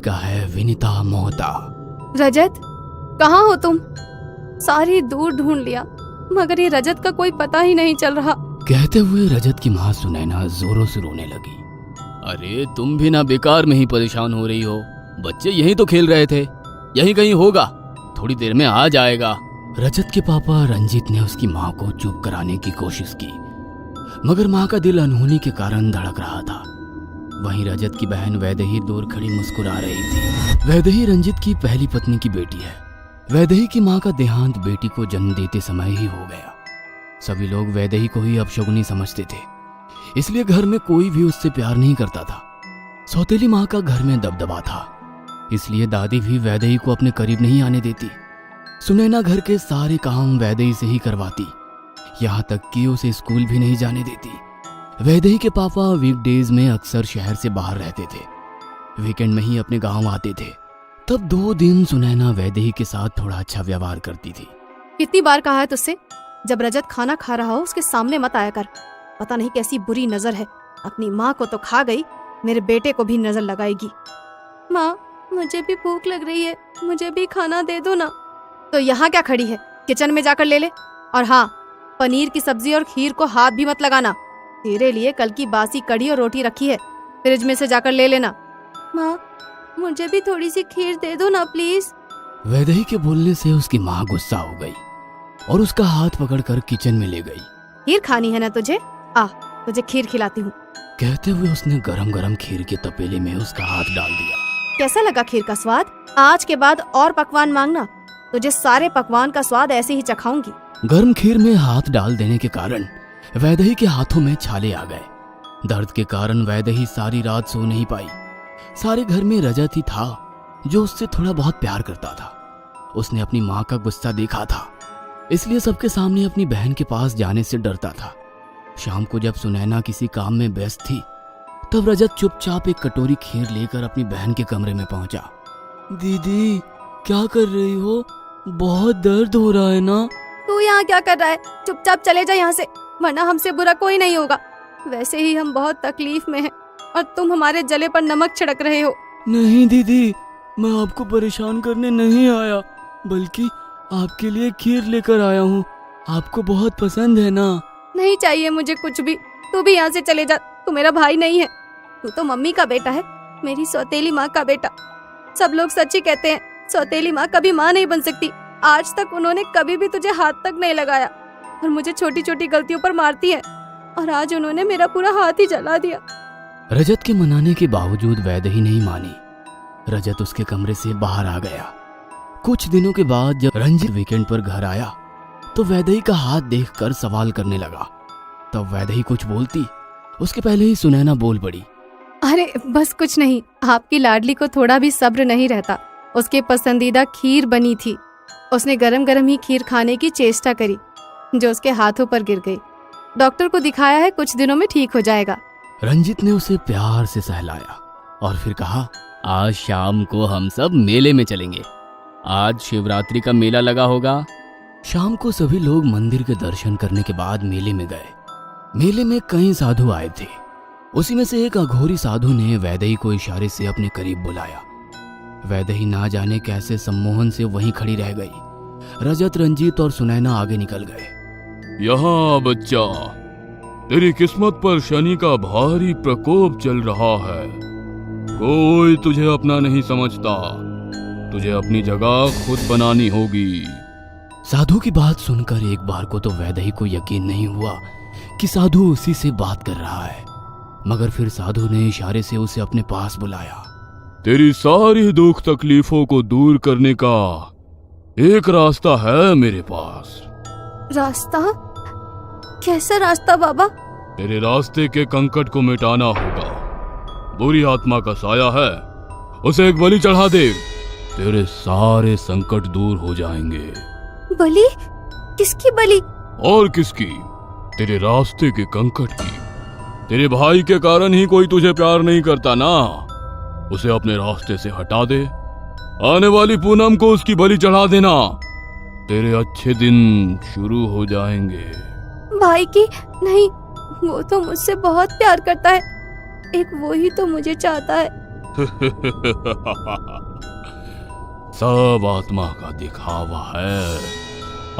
का है विनीता मोहता। रजत, कहाँ हो तुम? सारी दूर ढूंढ लिया मगर ये रजत का कोई पता ही नहीं चल रहा। कहते हुए रजत की माँ सुनैना जोरों से रोने लगी। अरे तुम भी ना बेकार में ही परेशान हो रही हो, बच्चे यहीं तो खेल रहे थे, यहीं कहीं होगा, थोड़ी देर में आ जाएगा। रजत के पापा रंजीत ने उसकी माँ को चुप कराने की कोशिश की मगर माँ का दिल अनहोनी के कारण धड़क रहा था। वहीं रजत की बहन वैदेही दूर खड़ी मुस्कुरा रही थी। वैदेही रंजीत की पहली पत्नी की बेटी है। वैदेही की माँ का देहांत बेटी को जन्म देते समय ही हो गया। सभी लोग वैदेही को ही अपशगुनी समझते थे, इसलिए घर में कोई भी उससे प्यार नहीं करता था। सौतेली माँ का घर में दबदबा था, इसलिए दादी भी वैदेही को अपने करीब नहीं आने देती। सुनैना घर के सारे काम वैदेही से ही करवाती, यहाँ तक कि उसे स्कूल भी नहीं जाने देती। वैदेही के पापा वीकडेज में अक्सर शहर से बाहर रहते थे, वीकेंड में ही अपने गांव आते थे। तब 2 दिन सुनैना वैदेही के साथ थोड़ा अच्छा व्यवहार करती थी। कितनी बार कहा है तुझसे, जब रजत खाना खा रहा हो उसके सामने मत आया कर। पता नहीं कैसी बुरी नजर है, अपनी माँ को तो खा गई, मेरे बेटे को भी नजर लगाएगी। माँ, मुझे भी भूख लग रही है, मुझे भी खाना दे दो ना। तो यहाँ क्या खड़ी है, किचन में जाकर ले ले। और हाँ, पनीर की सब्जी और खीर को हाथ भी मत लगाना। तेरे लिए कल की बासी कड़ी और रोटी रखी है, फ्रिज में से जाकर ले लेना। माँ, मुझे भी थोड़ी सी खीर दे दो ना प्लीज। वैदेही के बोलने से उसकी माँ गुस्सा हो गई और उसका हाथ पकड़कर किचन में ले गई। खीर खानी है ना तुझे? आ, तुझे खीर खिलाती हूँ। कहते हुए उसने गरम गरम खीर के तपेले में उसका हाथ डाल दिया। कैसा लगा खीर का स्वाद? आज के बाद और पकवान मांगना, तुझे सारे पकवान का स्वाद ऐसे ही चखाऊंगी। गर्म खीर में हाथ डाल देने के कारण वैदेही के हाथों में छाले आ गए। दर्द के कारण वैदेही सारी रात सो नहीं पाई। सारे घर में रजत ही था जो उससे थोड़ा बहुत प्यार करता था। उसने अपनी माँ का गुस्सा देखा था, इसलिए सबके सामने अपनी बहन के पास जाने से डरता था। शाम को जब सुनैना किसी काम में व्यस्त थी, तब रजत चुपचाप एक कटोरी खीर लेकर अपनी बहन के कमरे में पहुंचा। दीदी, क्या कर रही हो? बहुत दर्द हो रहा है ना? तू यहाँ क्या कर रहा है? चुपचाप चले जा यहाँ से, वरना हमसे बुरा कोई नहीं होगा। वैसे ही हम बहुत तकलीफ में हैं और तुम हमारे जले पर नमक छिड़क रहे हो। नहीं दीदी, मैं आपको परेशान करने नहीं आया, बल्कि आपके लिए खीर लेकर आया हूँ। आपको बहुत पसंद है ना? नहीं चाहिए मुझे कुछ भी, तू भी यहाँ से चले जा। तू मेरा भाई नहीं है, तू तो मम्मी का बेटा है, मेरी सौतेली माँ का बेटा। सब लोग सच ही कहते हैं, सौतेली माँ कभी माँ नहीं बन सकती। आज तक उन्होंने कभी भी तुझे हाथ तक नहीं लगाया और मुझे छोटी छोटी गलतियों पर मारती है, और आज उन्होंने मेरा पूरा हाथ ही जला दिया। रजत के मनाने के बावजूद वैदेही नहीं मानी। रजत उसके कमरे से बाहर आ गया। कुछ दिनों के बाद जब रंजीत वीकेंड पर घर आया तो वैदेही का हाथ देखकर सवाल करने लगा। तब वैदेही कुछ बोलती, उसके पहले ही सुनैना बोल पड़ी। अरे बस कुछ नहीं, आपकी लाडली को थोड़ा भी सब्र नहीं रहता। उसके पसंदीदा खीर बनी थी, उसने गरम गरम ही खीर खाने की चेष्टा करी, जो उसके हाथों पर गिर गई। डॉक्टर को दिखाया है, कुछ दिनों में ठीक हो जाएगा। रंजीत ने उसे प्यार से सहलाया और फिर कहा, आज शाम को हम सब मेले में चलेंगे। आज शिवरात्रि का मेला लगा होगा। शाम को सभी लोग मंदिर के दर्शन करने के बाद मेले में गए। मेले में कई साधु आए थे। उसी में से एक अघोरी साधु ने वैदेही को इशारे से अपने करीब बुलाया। वैदेही ना जाने कैसे सम्मोहन से वहीं खड़ी रह गई। रजत, रंजीत और सुनैना आगे निकल गए। यहाँ बच्चा, तेरी किस्मत पर शनि का भारी प्रकोप चल रहा है। कोई तुझे अपना नहीं समझता, तुझे अपनी जगह खुद बनानी होगी। साधु की बात सुनकर एक बार को तो वैदेही को यकीन नहीं हुआ कि साधु उसी से बात कर रहा है, मगर फिर साधु ने इशारे से उसे अपने पास बुलाया। तेरी सारी दुख तकलीफों को दूर करने का एक रास्ता है मेरे पास। रास्ता? कैसा रास्ता बाबा? तेरे रास्ते के कंकट को मिटाना होगा। बुरी आत्मा का साया है, उसे एक बलि चढ़ा दे, तेरे सारे संकट दूर हो जाएंगे। बलि? किसकी बलि? और किसकी? तेरे रास्ते के कंकट की। तेरे भाई के कारण ही कोई तुझे प्यार नहीं करता ना, उसे अपने रास्ते से हटा दे। आने वाली पूनम को उसकी बलि चढ़ा देना, तेरे अच्छे दिन शुरू हो जाएंगे। भाई की नहीं, वो तो मुझसे बहुत प्यार करता है, एक वो ही तो मुझे चाहता है। सब आत्मा का दिखावा है।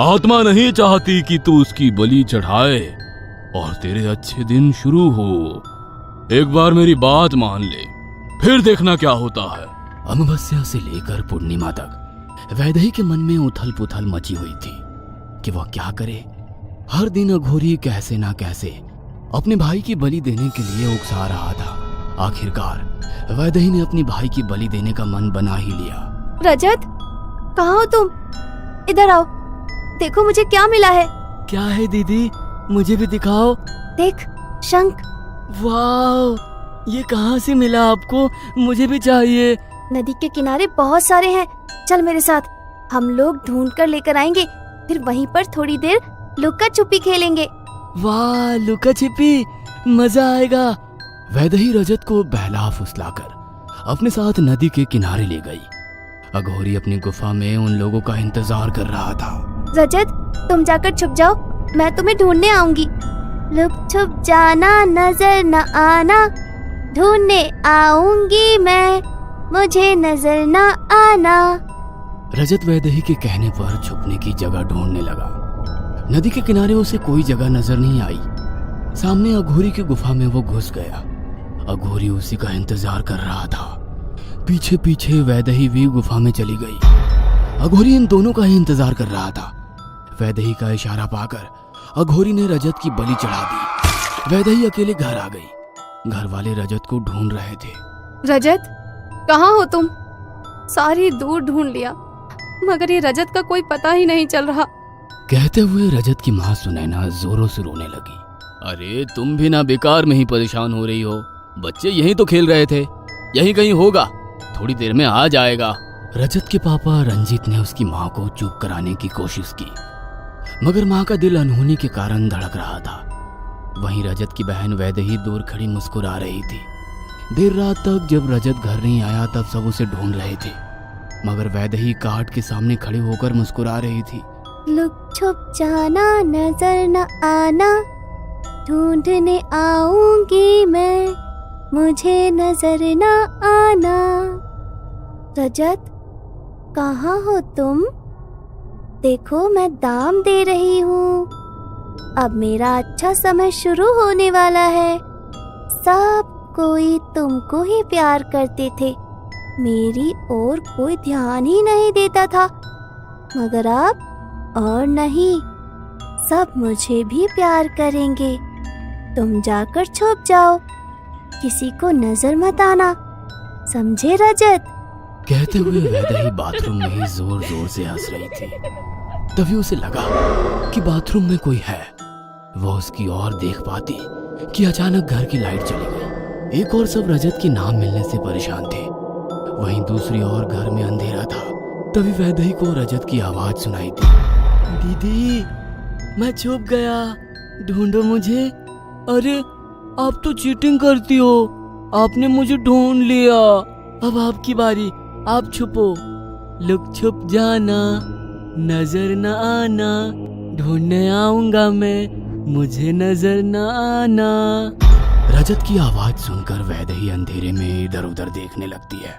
आत्मा नहीं चाहती कि तू उसकी बलि चढ़ाए और तेरे अच्छे दिन शुरू हो। एक बार मेरी बात मान ले, फिर देखना क्या होता है। अमावस्या से लेकर पूर्णिमा तक वैदेही के मन में उथल पुथल मची हुई थी कि वह क्या करे। हर दिन अघोरी कैसे ना कैसे अपने भाई की बलि देने के लिए उकसा रहा था। आखिरकार वैदेही ने अपनी भाई की बलि देने का मन बना ही लिया। रजत, कहाँ हो तुम? इधर आओ, देखो मुझे क्या मिला है। क्या है दीदी, मुझे भी दिखाओ। देख, शंख। वाह, ये कहाँ से मिला आपको? मुझे भी चाहिए। नदी के किनारे बहुत सारे हैं, चल मेरे साथ, हम लोग ढूंढ कर लेकर आएंगे, फिर वहीं पर थोड़ी देर लुका छुपी खेलेंगे। वाह, लुका छिपी, मजा आएगा। वैदेही रजत को बहला फुसलाकर अपने साथ नदी के किनारे ले गई। अघोरी अपनी गुफा में उन लोगों का इंतजार कर रहा था। रजत, तुम जाकर छुप जाओ, मैं तुम्हें ढूंढने आऊंगी। लुक छुप जाना, नजर न आना, ढूंढने आऊंगी मैं, मुझे नजर न आना। रजत वैदेही के कहने पर छुपने की जगह ढूंढने लगा। नदी के किनारे उसे कोई जगह नजर नहीं आई। सामने अघोरी की गुफा में वो घुस गया। अघोरी उसी का इंतजार कर रहा था। पीछे पीछे वैदेही भी गुफा में चली गई। अघोरी इन दोनों का ही इंतजार कर रहा था। वैदेही का इशारा पाकर अघोरी ने रजत की बलि चढ़ा दी। वैदेही अकेले घर आ गई। घर वाले रजत को ढूंढ रहे थे। रजत, कहाँ हो तुम? सारी दूर ढूंढ लिया, मगर ये रजत का कोई पता ही नहीं चल रहा। कहते हुए रजत की माँ सुनैना जोरों से रोने लगी। अरे तुम भी ना बेकार में ही परेशान हो रही हो। बच्चे यहीं तो खेल रहे थे, यहीं कहीं होगा, थोड़ी देर में आ जाएगा। रजत के पापा रंजीत ने उसकी माँ को चुप कराने की कोशिश की, मगर माँ का दिल अनहोनी के कारण धड़क रहा था। वहीं रजत की बहन वैदेही दूर खड़ी मुस्कुरा रही थी। देर रात तक जब रजत घर नहीं आया तब सब उसे ढूंढ रहे थे, मगर वैदेही काट के सामने खड़ी होकर मुस्कुरा रही थी। लुक छुप जाना, नजर न आना, ढूंढने आऊंगी मैं, मुझे नजर न आना। रजत, कहाँ हो तुम? देखो, मैं दाम दे रही हूँ। अब मेरा अच्छा समय शुरू होने वाला है। सब कोई तुमको ही प्यार करते थे, मेरी ओर कोई ध्यान ही नहीं देता था, मगर अब और नहीं, सब मुझे भी प्यार करेंगे। तुम जाकर छुप जाओ, किसी को नजर मत आना, समझे रजत? कहते हुए वैदेही बाथरूम में ही जोर जोर से हंस रही थी। तभी उसे लगा कि बाथरूम में कोई है। वह उसकी ओर देख पाती कि अचानक घर की लाइट चली गई। एक और सब रजत के नाम मिलने से परेशान थे, वहीं दूसरी ओर घर में अंधेरा था। तभी वैदेही को रजत की आवाज सुनाई दी। दीदी, मैं छुप गया, ढूंढो मुझे। अरे, आप तो चीटिंग करती हो, आपने मुझे ढूंढ लिया। अब आपकी बारी, आप छुपो। लुक छुप जाना, नजर न आना, ढूंढने आऊंगा मैं, मुझे नजर न आना। रजत की आवाज सुनकर वैदेही अंधेरे में इधर उधर देखने लगती है,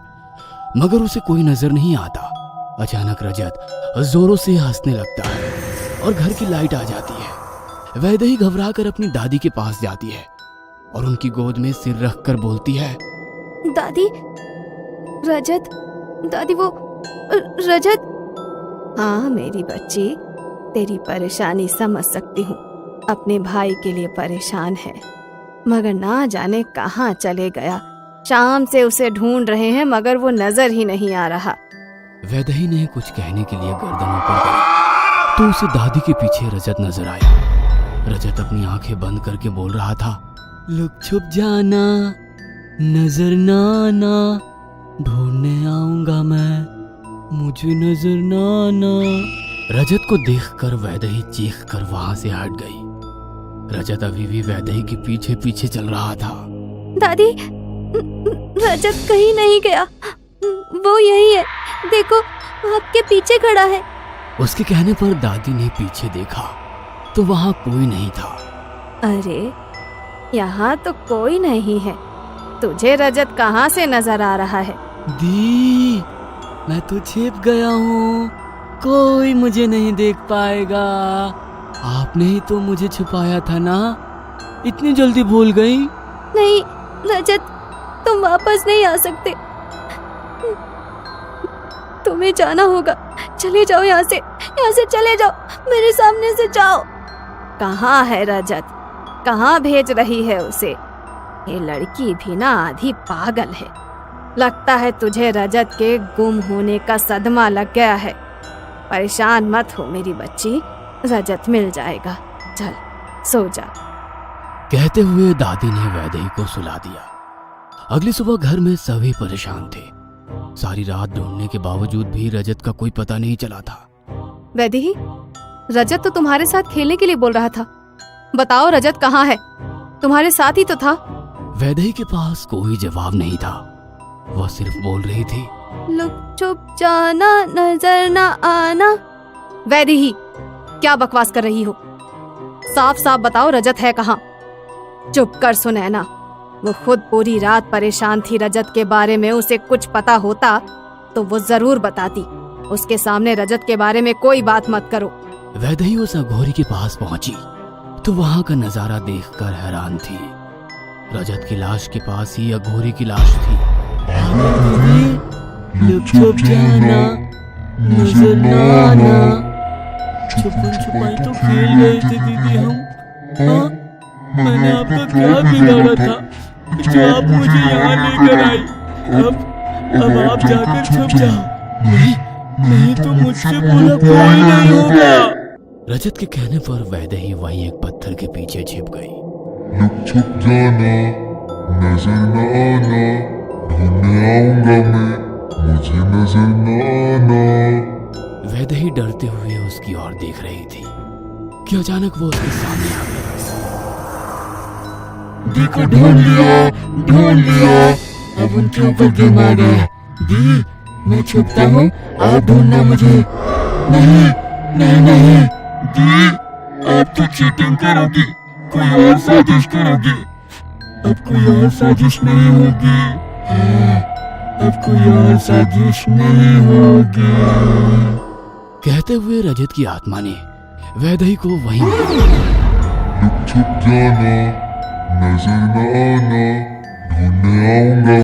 मगर उसे कोई नजर नहीं आता। अचानक रजत जोरों से हंसने लगता है और घर की लाइट आ जाती है। वैदेही घबराकर अपनी दादी के पास जाती है और उनकी गोद में सिर रखकर बोलती है, दादी, रजत, दादी, वो रजत। हाँ मेरी बच्ची, तेरी परेशानी समझ सकती हूँ। अपने भाई के लिए परेशान है, मगर ना जाने कहाँ चले गया। शाम से उसे ढूंढ रहे हैं, मगर वो नजर ही नहीं आ रहा। वैदेही ने कुछ कहने के लिए गर्दन ऊपर करी तो उसे दादी के पीछे रजत नजर आया। रजत अपनी आंखें बंद करके बोल रहा था, लुक छुप जाना, नजर न आना, ढूंढने आऊंगा मैं, मुझे नजर न आना। रजत को देखकर वैदेही चीख कर वहां से हट गई। रजत अभी भी वैदेही के पीछे पीछे चल रहा था। दादी, रजत कहीं नहीं गया, वो यही है, देखो आपके पीछे खड़ा है। उसके कहने पर दादी ने पीछे देखा तो वहां कोई नहीं था। अरे, यहाँ तो कोई नहीं है, तुझे रजत कहाँ से नजर आ रहा है? दी, मैं तो छिप गया हूँ, कोई मुझे नहीं देख पाएगा। आपने ही तो मुझे छुपाया था ना, इतनी जल्दी भूल गई? नहीं रजत, तुम वापस नहीं आ सकते, तुम्हें जाना होगा। चले जाओ यहाँ से चले जाओ, मेरे सामने से जाओ। कहाँ है रजत? कहाँ भेज रही है उसे? ये लड़की भी ना आधी पागल है। लगता है तुझे रजत के गुम होने का सदमा लग गया है। परेशान मत हो मेरी बच्ची, रजत मिल जाएगा, चल सो जा। कहते हुए दादी ने वैदेही को सुला दिया। अगली सुबह घर में सभी परेशान थे। सारी रात ढूंढने के बावजूद भी रजत का कोई पता नहीं चला था। वैदेही, रजत तो तुम्हारे साथ खेलने के लिए बोल रहा था, बताओ रजत कहाँ है? तुम्हारे साथ ही तो था। वैदेही के पास कोई जवाब नहीं था, वह सिर्फ बोल रही थी, लुक छुप जाना, नजर ना आना। वैदेही, क्या बकवास कर रही हो? साफ साफ बताओ रजत है कहाँ? चुप कर सुनैना, वो खुद पूरी रात परेशान थी रजत के बारे में। उसे कुछ पता होता तो वो जरूर बताती। उसके सामने रजत के बारे में कोई बात मत करो। वैदेही उस अघोरी के पास पहुंची तो वहां का नजारा देखकर हैरान थी। रजत की लाश के पास ही अघोरी की लाश थी। छुप जाना, नजर ना आना। छुपन छुपाई तो खेल रहे थे दीदी हम। हाँ, मैंने आपका क्या बिगाड़ा था जो आप मुझे यहाँ लेकर आई? अब आप जाकर छुप जाओ। नहीं तो मुझसे बुरा कोई नहीं होगा। रजत के कहने पर वैदेही वहीं एक पत्थर के पीछे छिप गई। लुक छुप जाना, नजर न आना, ढूंढने आऊंगा मैं, मुझे नजर न आना। वैदेही डरते हुए उसकी ओर देख रही थी कि अचानक वो उसके सामने आ गई। दी को ढूंढ लिया। अब उनके ऊपर गेम आ गया। दी, मैं छुपता हूँ, आप ढूंढना मुझे। नहीं दी, आप तो चीटिंग करोगी, कोई और साजिश करोगी। अब कोई और साजिश नहीं होगी। अब कोई और साजिश नहीं होगी। कहते हुए रजत की आत्मा ने वैदेही को वहीं मार दिया। लुक छुप जाना, नजर न आना, ढूंढने आऊंगा।